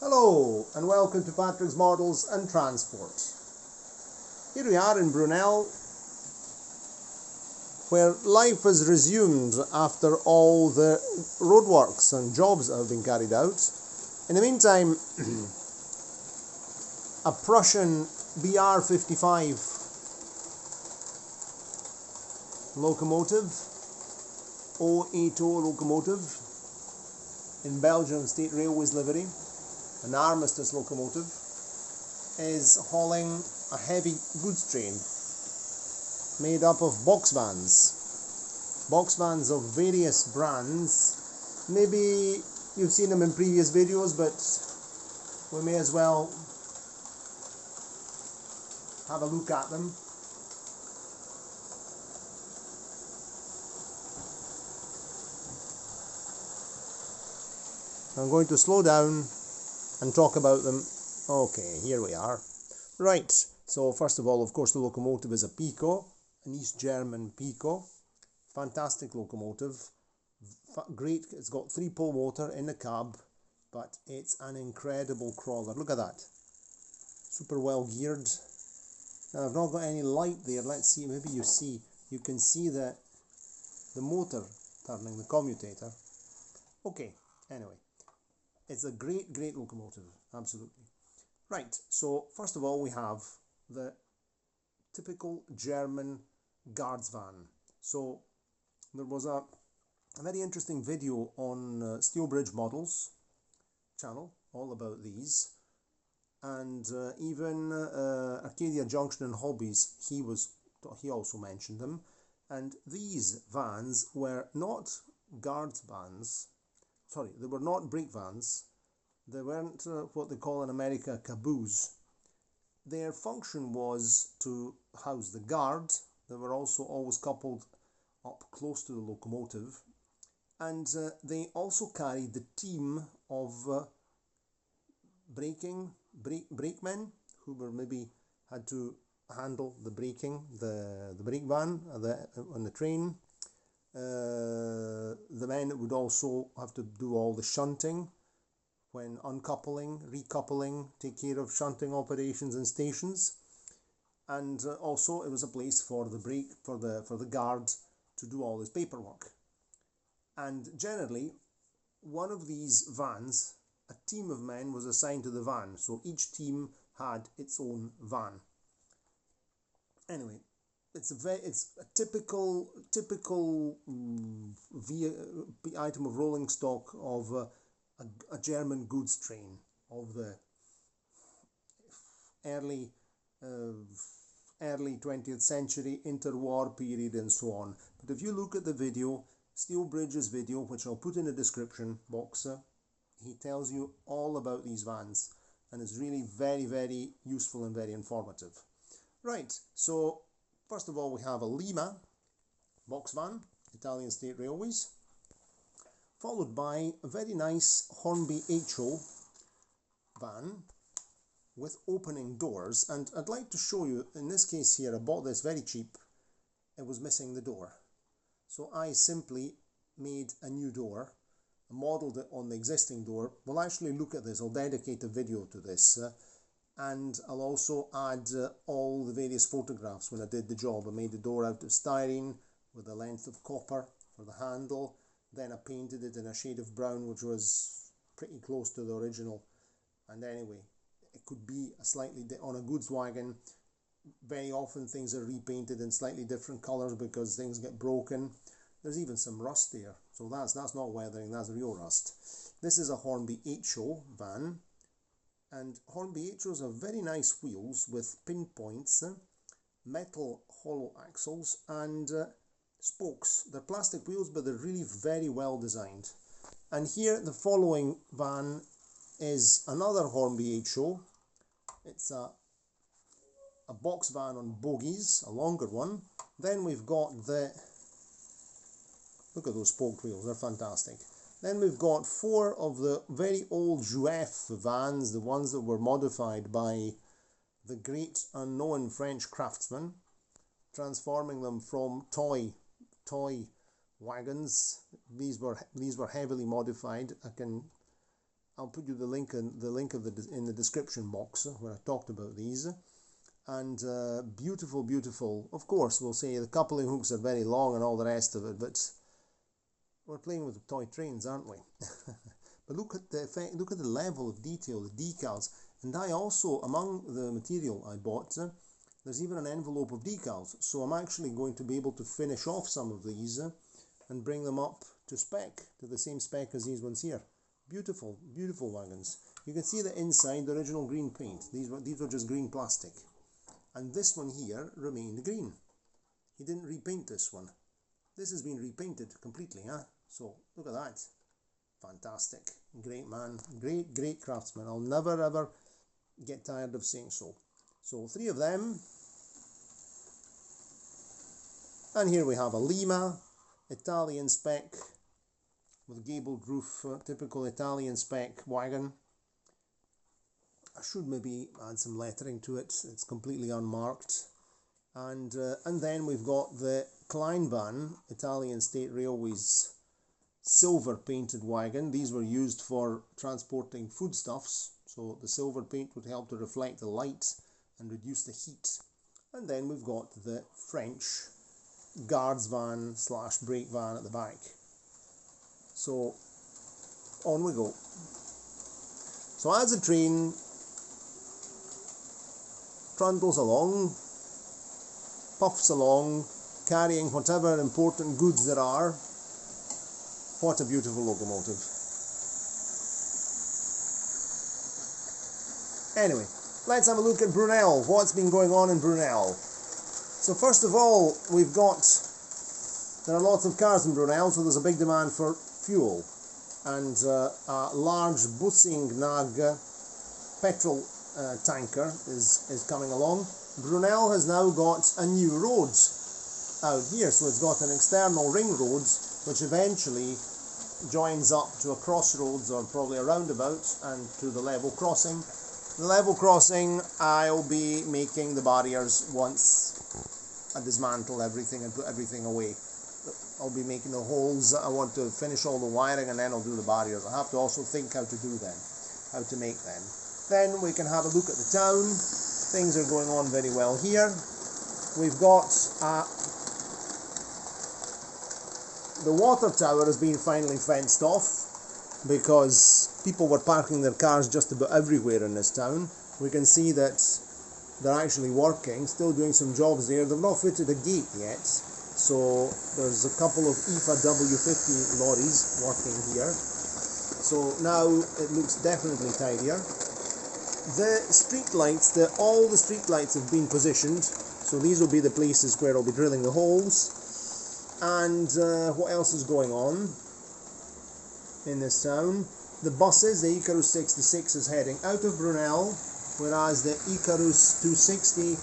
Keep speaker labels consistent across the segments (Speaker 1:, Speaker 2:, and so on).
Speaker 1: Hello and welcome to Patrick's Models and Transport. Here we are in Brunel, where life has resumed after all the roadworks and jobs that have been carried out. In the meantime, a Prussian BR-55 locomotive, 080 locomotive, in Belgian State Railways livery, an armistice locomotive, is hauling a heavy goods train made up of box vans of various brands. Maybe you've seen them in previous videos, but we may as well have a look at them. I'm going to slow down and talk about them. Okay, here we are. Right, so first of all, of course, the locomotive is a Pico, an East German Pico. Fantastic locomotive. Great, it's got 3-pole motor in the cab, but it's an incredible crawler. Look at that. Super well geared. Now, I've not got any light there. Let's see, maybe you can see the motor turning, the commutator. Okay, anyway. It's a great locomotive, absolutely. Right, so first of all we have the typical German guards van. So there was a very interesting video on Steel Bridge Models channel all about these, and even Arcadia Junction and Hobbies, he also mentioned them. And these vans were not guards vans. Sorry, they were not brake vans. They weren't what they call in America caboose. Their function was to house the guard. They were also always coupled up close to the locomotive. And they also carried the team of brakemen who were maybe had to handle the braking, the brake van on the train. The men would also have to do all the shunting when uncoupling, recoupling, take care of shunting operations and stations. And also it was a place for the guard to do all his paperwork. And generally, one of these vans, a team of men was assigned to the van, so each team had its own van. Anyway, it's a typical item of rolling stock of a German goods train of the early 20th century, interwar period and so on. But if you look at the video, Steel Bridge's video, which I'll put in the description box, he tells you all about these vans, and it's really very useful and very informative. Right, so first of all, we have a Lima box van, Italian State Railways, followed by a very nice Hornby HO van with opening doors. And I'd like to show you, in this case here, I bought this very cheap. It was missing the door. So I simply made a new door, modeled it on the existing door. We'll actually look at this. I'll dedicate a video to this. And I'll also add all the various photographs when I did the job. I made the door out of styrene with a length of copper for the handle. Then I painted it in a shade of brown, which was pretty close to the original. And anyway, it could be on a goods wagon. Very often things are repainted in slightly different colors because things get broken. There's even some rust there. So that's not weathering, that's real rust. This is a Hornby HO van. And Hornby HOs have very nice wheels with pinpoints, metal hollow axles and spokes. They're plastic wheels, but they're really very well designed. And here the following van is another Hornby HO. It's a box van on bogies, a longer one. Then we've got look at those spoked wheels, they're fantastic. Then we've got 4 of the very old Juef vans, the ones that were modified by the great unknown French craftsman, transforming them from toy wagons. These were heavily modified. I can I'll put you the link in the description box where I talked about these. And beautiful, beautiful. Of course, we'll say the coupling hooks are very long and all the rest of it, but we're playing with toy trains, aren't we? But look at the effect, look at the level of detail, the decals. And I also, among the material I bought, there's even an envelope of decals. So I'm actually going to be able to finish off some of these and bring them up to spec, to the same spec as these ones here. Beautiful, beautiful wagons. You can see the inside, the original green paint. These were just green plastic. And this one here remained green. He didn't repaint this one. This has been repainted completely, huh? So, look at that. Fantastic. Great man. Great, great craftsman. I'll never ever get tired of saying so. So, 3 of them. And here we have a Lima, Italian spec, with gabled roof, typical Italian spec wagon. I should maybe add some lettering to it. It's completely unmarked. And then we've got the Kleinbahn, Italian State Railways silver painted wagon. These were used for transporting foodstuffs, so the silver paint would help to reflect the light and reduce the heat. And then we've got the French guards van / brake van at the back. So on we go. So as the train trundles along, puffs along, carrying whatever important goods there are. What a beautiful locomotive. Anyway, let's have a look at Brunel. What's been going on in Brunel? So first of all, there are lots of cars in Brunel, so there's a big demand for fuel. And a large Bussing Nag petrol tanker is coming along. Brunel has now got a new road out here, so it's got an external ring road which eventually joins up to a crossroads or probably a roundabout and to the level crossing. The level crossing, I'll be making the barriers once I dismantle everything and put everything away. I'll be making the holes. I want to finish all the wiring and then I'll do the barriers. I have to also think how to do them, how to make them. Then we can have a look at the town. Things are going on very well here. We've got the water tower has been finally fenced off because people were parking their cars just about everywhere in this town. We can see that they're actually working, still doing some jobs there. They've not fitted a gate yet, so there's a couple of IFA W50 lorries working here. So now it looks definitely tidier. The street lights, all the street lights have been positioned, so these will be the places where I'll be drilling the holes. And what else is going on in this town? The buses, the Icarus 66 is heading out of Brunel, whereas the Icarus 260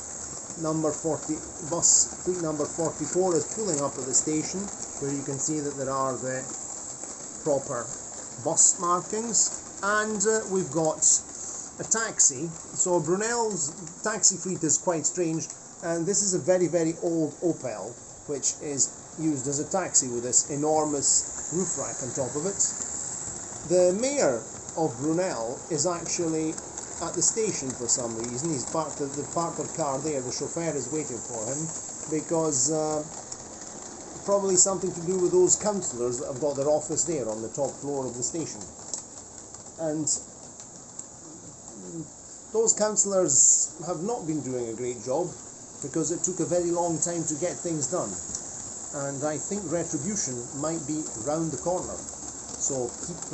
Speaker 1: bus fleet number 44 is pulling up at the station, where you can see that there are the proper bus markings. And we've got a taxi. So Brunel's taxi fleet is quite strange, and this is a very, very old Opel, which is used as a taxi with this enormous roof rack on top of it. The mayor of Brunel is actually at the station for some reason. He's parked the car there. The chauffeur is waiting for him because probably something to do with those councillors that have got their office there on the top floor of the station. And those councillors have not been doing a great job because it took a very long time to get things done. And I think retribution might be round the corner. So keep...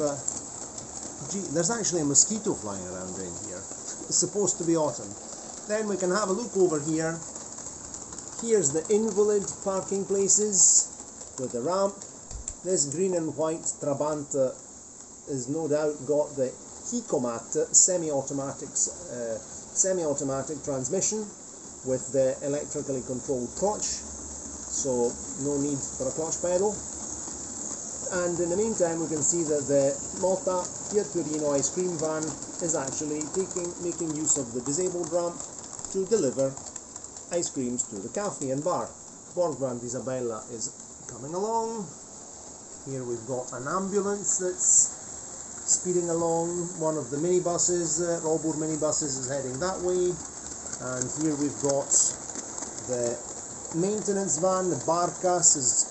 Speaker 1: there's actually a mosquito flying around in here. It's supposed to be autumn. Then we can have a look over here. Here's the invalid parking places with the ramp. This green and white Trabant is no doubt got the Hikomat semi-automatic transmission with the electrically controlled clutch. So no need for a clutch pedal. And in the meantime, we can see that the Motta Fiat Torino ice cream van is actually making use of the disabled ramp to deliver ice creams to the cafe and bar. Borgbrand Isabella is coming along. Here we've got an ambulance that's speeding along. One of the minibuses, Rollboard minibuses, is heading that way. And here we've got the maintenance van, the Barcas.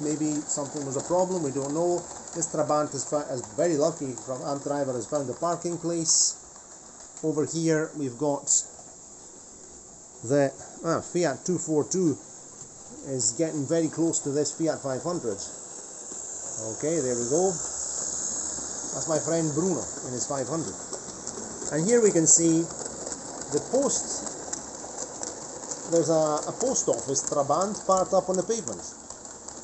Speaker 1: Maybe something was a problem, we don't know. This Trabant is very lucky, Ant driver has found a parking place. Over here we've got the Fiat 242 is getting very close to this Fiat 500. Okay, there we go. That's my friend Bruno in his 500. And here we can see the post. There's a post office Trabant parked up on the pavement.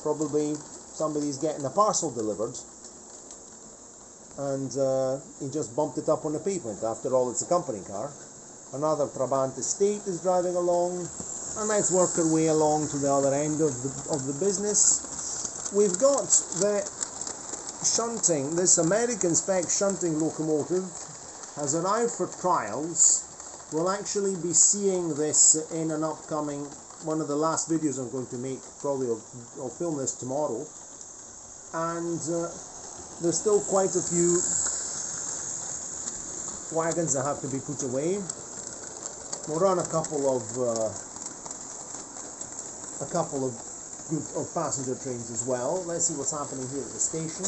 Speaker 1: Probably somebody's getting a parcel delivered, and he just bumped it up on the pavement. After all, it's a company car. Another Trabant estate is driving along, and let's work our way along to the other end of the business. We've got the shunting. This American spec shunting locomotive has arrived for trials. We'll actually be seeing this in an upcoming, one of the last videos I'm going to make. Probably I'll film this tomorrow. And there's still quite a few wagons that have to be put away. We'll run a couple of passenger trains as well. Let's see what's happening here at the station.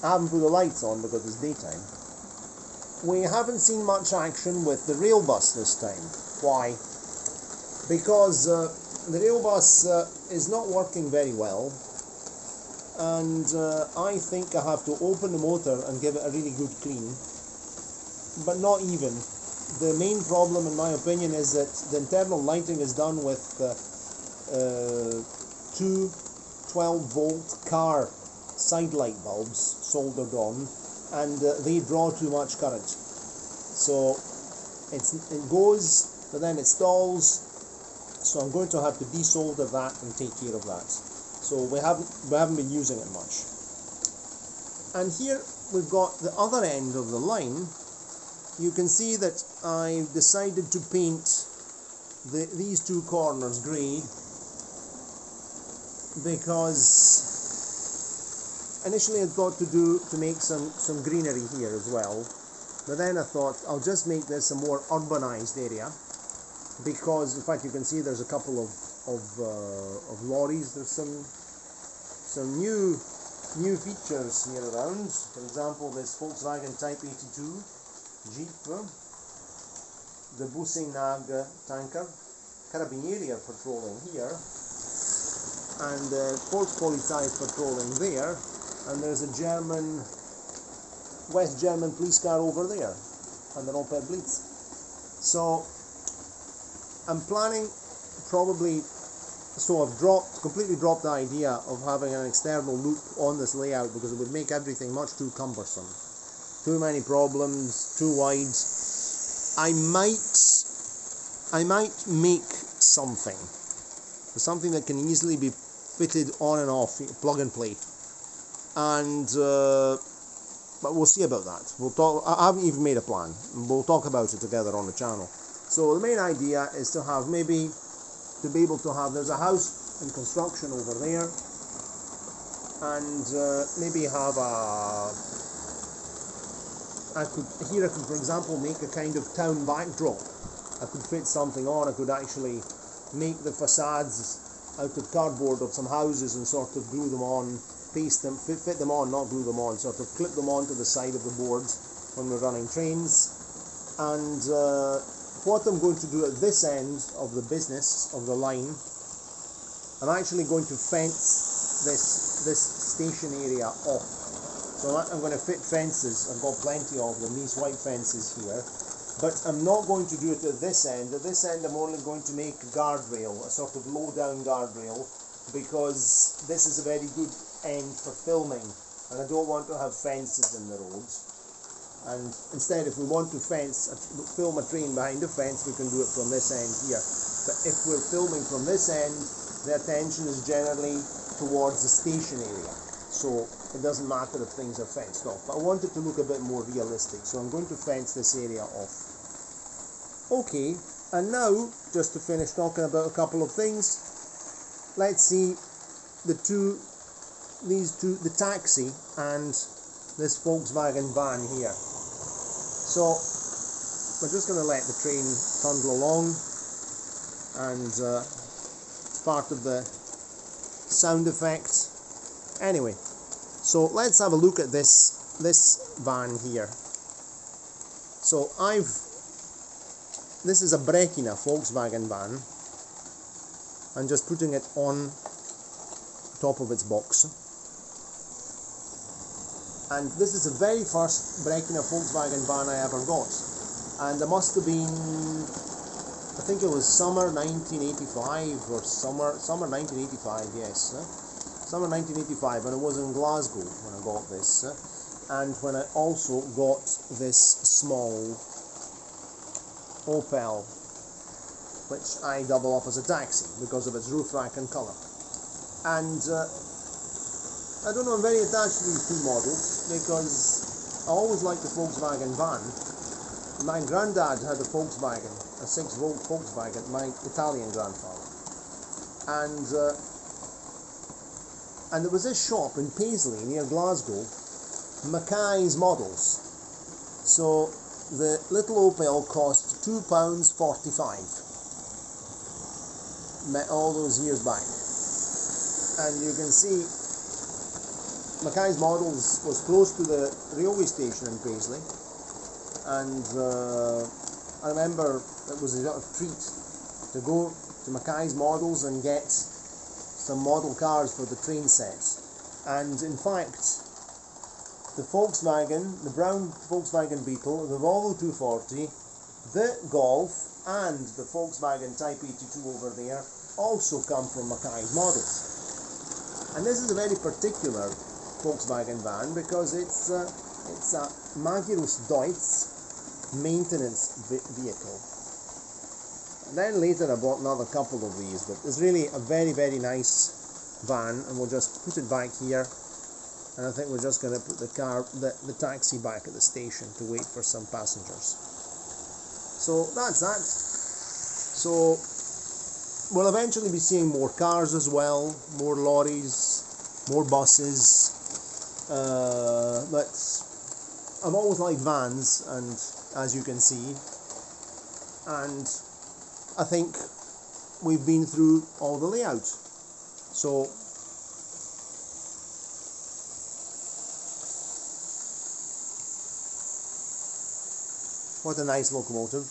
Speaker 1: I haven't put the lights on because it's daytime. We haven't seen much action with the rail bus this time. Why? Because the rail bus is not working very well, and I think I have to open the motor and give it a really good clean, but not even. The main problem, in my opinion, is that the internal lighting is done with two 12-volt car side light bulbs soldered on, and they draw too much current. So it goes, but then it stalls. So I'm going to have to desolder that and take care of that. So we haven't been using it much. And here we've got the other end of the line. You can see that I decided to paint these two corners grey, because initially I thought to make some greenery here as well, but then I thought I'll just make this a more urbanized area, because in fact you can see there's a couple of lorries. There's some new features here around. For example, this Volkswagen Type 82 Jeep, the Busenag tanker, Carabinieri are patrolling here, and Volkspolizei is patrolling there, and there's a West German police car over there, and they're all per Blitz. So I'm planning probably, so I've completely dropped the idea of having an external loop on this layout, because it would make everything much too cumbersome. Too many problems, too wide. I might make something that can easily be fitted on and off, plug and play. And but we'll see about that. We'll talk. I haven't even made a plan. We'll talk about it together on the channel. So the main idea is to have there's a house in construction over there, and maybe have I could, for example, make a kind of town backdrop. I could fit something on. I could actually make the facades out of cardboard of some houses and sort of glue them on, paste them, fit them on, not glue them on, sort of clip them onto the side of the board when we're running trains. And what I'm going to do at this end of the business, of the line, I'm actually going to fence this station area off. So I'm going to fit fences. I've got plenty of them, these white fences here. But I'm not going to do it at this end. At this end I'm only going to make a guardrail, a sort of low down guardrail, because this is a very good end for filming, and I don't want to have fences in the road. And instead, if we want to film a train behind a fence, we can do it from this end here. But if we're filming from this end, the attention is generally towards the station area. So it doesn't matter if things are fenced off. But I want it to look a bit more realistic, so I'm going to fence this area off. Okay, and now, just to finish talking about a couple of things, let's see the two these two, the taxi and this Volkswagen van here. So we're just going to let the train trundle along, and part of the sound effect. Anyway, so let's have a look at this van here. So this is a Brekina Volkswagen van. I'm just putting it on top of its box. And this is the very first Brekina Volkswagen van I ever got. And it must have been, I think it was summer 1985 or summer 1985, yes. Summer 1985, and it was in Glasgow when I got this. And when I also got this small Opel, which I double up as a taxi because of its roof rack and colour. And I don't know, I'm very attached to these two models because I always liked the Volkswagen van. My granddad had a Volkswagen, a 6-volt Volkswagen, my Italian grandfather. And there was this shop in Paisley near Glasgow, Mackay's Models. So the little Opel cost £2.45 all those years back. And you can see Mackay's Models was close to the railway station in Paisley, and I remember it was a sort of treat to go to Mackay's Models and get some model cars for the train sets. And in fact, the Volkswagen, the brown Volkswagen Beetle, the Volvo 240, the Golf and the Volkswagen Type 82 over there also come from Mackay's Models. And this is a very particular Volkswagen van because it's a Magirus Deutz maintenance vehicle. And then later I bought another couple of these, but it's really a very, very nice van, and we'll just put it back here. And I think we're just going to put the taxi back at the station to wait for some passengers. So that's that. So we'll eventually be seeing more cars as well, more lorries, more buses. But I've always liked vans, and as you can see, and I think we've been through all the layout. So what a nice locomotive.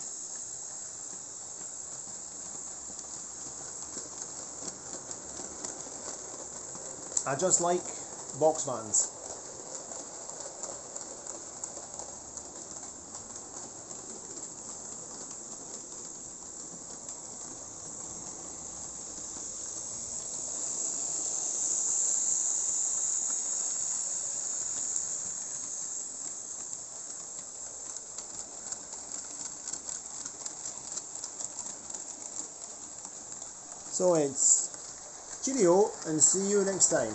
Speaker 1: I just like box vans. So it's cheerio, and see you next time.